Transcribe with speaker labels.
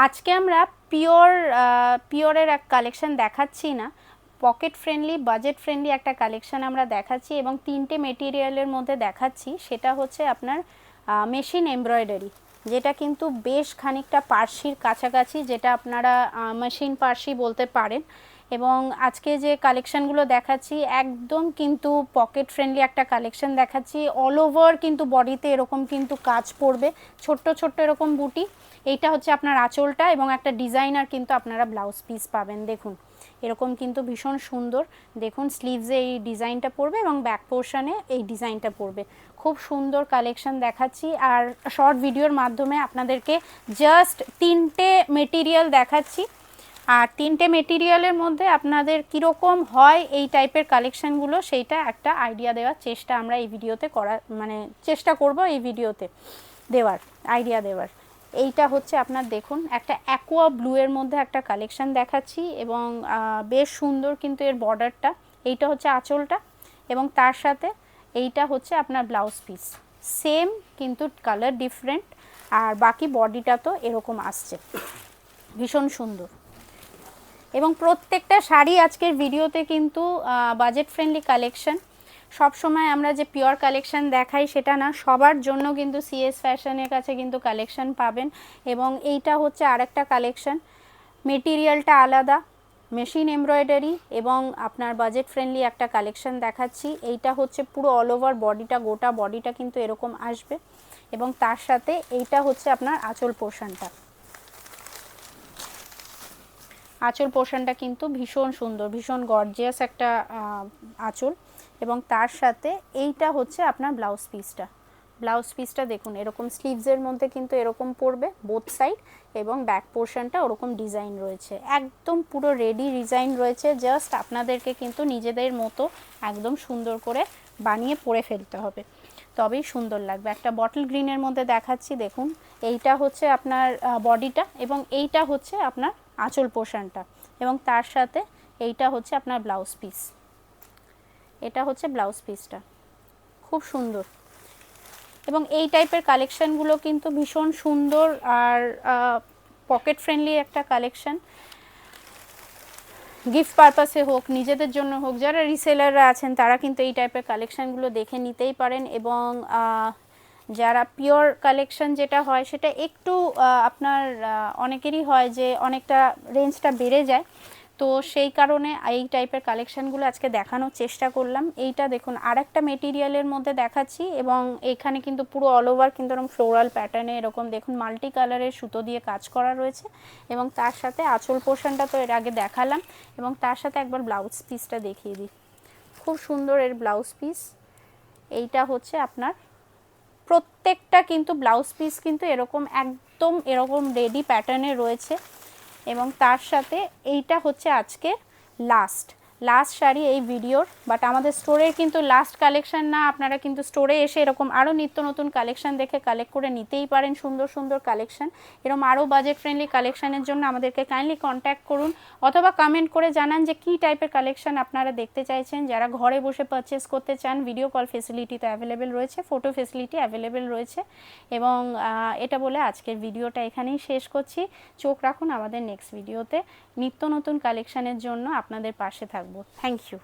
Speaker 1: আজকে আমরা পিওরের এক কালেকশন দেখাচ্ছি না, পকেট ফ্রেন্ডলি বাজেট ফ্রেন্ডলি একটা কালেকশন আমরা দেখাচ্ছি এবং তিনটে মেটেরিয়ালের মধ্যে দেখাচ্ছি। সেটা হচ্ছে আপনার মেশিন এমব্রয়ডারি, যেটা কিন্তু বেশ খানিকটা পার্সির কাছাকাছি, যেটা আপনারা মেশিন পার্সি বলতে পারেন। এবং আজকে যে কালেকশানগুলো দেখাচ্ছি একদম কিন্তু পকেট ফ্রেন্ডলি একটা কালেকশন দেখাচ্ছি। অল ওভার কিন্তু বডিতে এরকম কিন্তু কাজ পড়বে, ছোট্ট ছোট্ট এরকম বুটি। এইটা হচ্ছে আপনার আঁচলটা এবং একটা ডিজাইনার কিন্তু আপনারা ব্লাউজ পিস পাবেন। দেখুন এরকম কিন্তু ভীষণ সুন্দর, দেখুন স্লিভসে এই ডিজাইনটা পড়বে এবং ব্যাক পোর্শনে এই ডিজাইনটা পড়বে। খুব সুন্দর কালেকশন দেখাচ্ছি আর শর্ট ভিডিওর মাধ্যমে আপনাদেরকে জাস্ট তিনটে মেটেরিয়াল দেখাচ্ছি। আর তিনটে মেটেরিয়ালের মধ্যে আপনাদের কীরকম হয় এই টাইপের কালেকশানগুলো সেইটা একটা আইডিয়া দেওয়ার চেষ্টা আমরা এই ভিডিওতে চেষ্টা করব এই ভিডিওতে দেওয়ার আইডিয়া দেওয়ার। এইটা হচ্ছে আপনার দেখুন একটা অ্যাকোয়া ব্লু এর মধ্যে একটা কালেকশন দেখাচ্ছি এবং বেশ সুন্দর কিন্তু এর বর্ডারটা। এইটা হচ্ছে আঁচলটা এবং তার সাথে এইটা হচ্ছে আপনার ব্লাউজ পিস, সেম কিন্তু কালার ডিফারেন্ট। আর বাকি বডিটা তো এরকম আসছে, ভীষণ সুন্দর। এবং প্রত্যেকটা শাড়ি আজকের ভিডিওতে কিন্তু বাজেট ফ্রেন্ডলি কালেকশন। সব সময় আমরা যে পিওর কালেকশন দেখাই সেটা না, সবার জন্য কিন্তু সিএস ফ্যাশনের কাছে কিন্তু কালেকশন পাবেন। এবং এইটা হচ্ছে আরেকটা কালেকশন, মেটেরিয়ালটা আলাদা, মেশিন এমব্রয়ডারি এবং আপনার বাজেট ফ্রেন্ডলি একটা কালেকশন দেখাচ্ছি। এইটা হচ্ছে পুরো অল ওভার বডিটা, গোটা বডিটা কিন্তু এরকম আসবে এবং তার সাথে এইটা হচ্ছে আপনার আঁচল পোর্শনটা। আঁচল পোর্শনটা কিন্তু ভীষণ সুন্দর, ভীষণ গর্জিয়াস একটা আঁচল এবং তার সাথে এইটা হচ্ছে আপনার ব্লাউজ পিসটা। ব্লাউজ পিসটা দেখুন এরকম স্লিভসের মধ্যে কিন্তু এরকম পড়বে বোথ সাইড এবং ব্যাক পোর্শনটা ওরকম ডিজাইন রয়েছে, একদম পুরো রেডি ডিজাইন রয়েছে। জাস্ট আপনাদেরকে কিন্তু নিজেদের মতো একদম সুন্দর করে বানিয়ে পরে ফেলতে হবে, তবেই সুন্দর লাগবে। একটা বটল গ্রিনের মধ্যে দেখাচ্ছি, দেখুন এইটা হচ্ছে আপনার বডিটা এবং এইটা হচ্ছে আপনার আঁচল পোর্শনটা এবং তার সাথে এইটা হচ্ছে আপনার ব্লাউজ পিস। এটা হচ্ছে ব্লাউজ পিসটা, খুব সুন্দর। এবং এই টাইপের কালেকশানগুলো কিন্তু ভীষণ সুন্দর আর পকেট ফ্রেন্ডলি একটা কালেকশান। গিফট পারপাসে হোক, নিজেদের জন্য হোক, যারা রিসেলাররা আছেন তারা কিন্তু এই টাইপের কালেকশানগুলো দেখে নিতেই পারেন। এবং যারা পিওর কালেকশন যেটা হয় সেটা একটু আপনার অনেকেরই হয় যে অনেকটা রেঞ্জটা বেড়ে যায়, তো সেই কারণে এই টাইপের কালেকশানগুলো আজকে দেখানোর চেষ্টা করলাম। এইটা দেখুন আরেকটা মেটেরিয়ালের মধ্যে দেখাচ্ছি এবং এখানে কিন্তু পুরো অল ওভার কিন্তু এরকম ফ্লোরাল প্যাটার্নে এরকম দেখুন মাল্টি কালারের সুতো দিয়ে কাজ করা রয়েছে এবং তার সাথে আঁচল পোর্শনটা তো এর আগে দেখালাম এবং তার সাথে একবার ব্লাউজ পিসটা দেখিয়ে দিই। খুব সুন্দর এর ব্লাউজ পিস। এইটা হচ্ছে আপনার প্রত্যেকটা কিন্তু ব্লাউজ পিস কিন্তু এরকম একদম এরকম রেডি প্যাটার্নে রয়েছে এবং তার সাথে এইটা হচ্ছে আজকে লাস্ট শাড়ি এই ভিডিওর, বাট আমাদের স্টোরের কিন্তু লাস্ট কালেকশন না। আপনারা কিন্তু স্টোরে এসে এরকম আরও নিত্য নতুন কালেকশন দেখে কালেক্ট করে নিতেই পারেন, সুন্দর সুন্দর কালেকশন। এরকম আরও বাজেট ফ্রেন্ডলি কালেকশানের জন্য আমাদেরকে কাইন্ডলি কন্ট্যাক্ট করুন অথবা কমেন্ট করে জানান যে কী টাইপের কালেকশন আপনারা দেখতে চাইছেন। যারা ঘরে বসে পারচেস করতে চান ভিডিও কল ফেসিলিটি তো অ্যাভেলেবেল রয়েছে, ফটো ফেসিলিটি অ্যাভেলেবেল রয়েছে। এবং এটা বলে আজকের ভিডিওটা এখানেই শেষ করছি। চোখ রাখুন আমাদের নেক্সট ভিডিওতে, নিত্য নতুন কালেকশানের জন্য আপনাদের পাশে থাকবো। Thank you.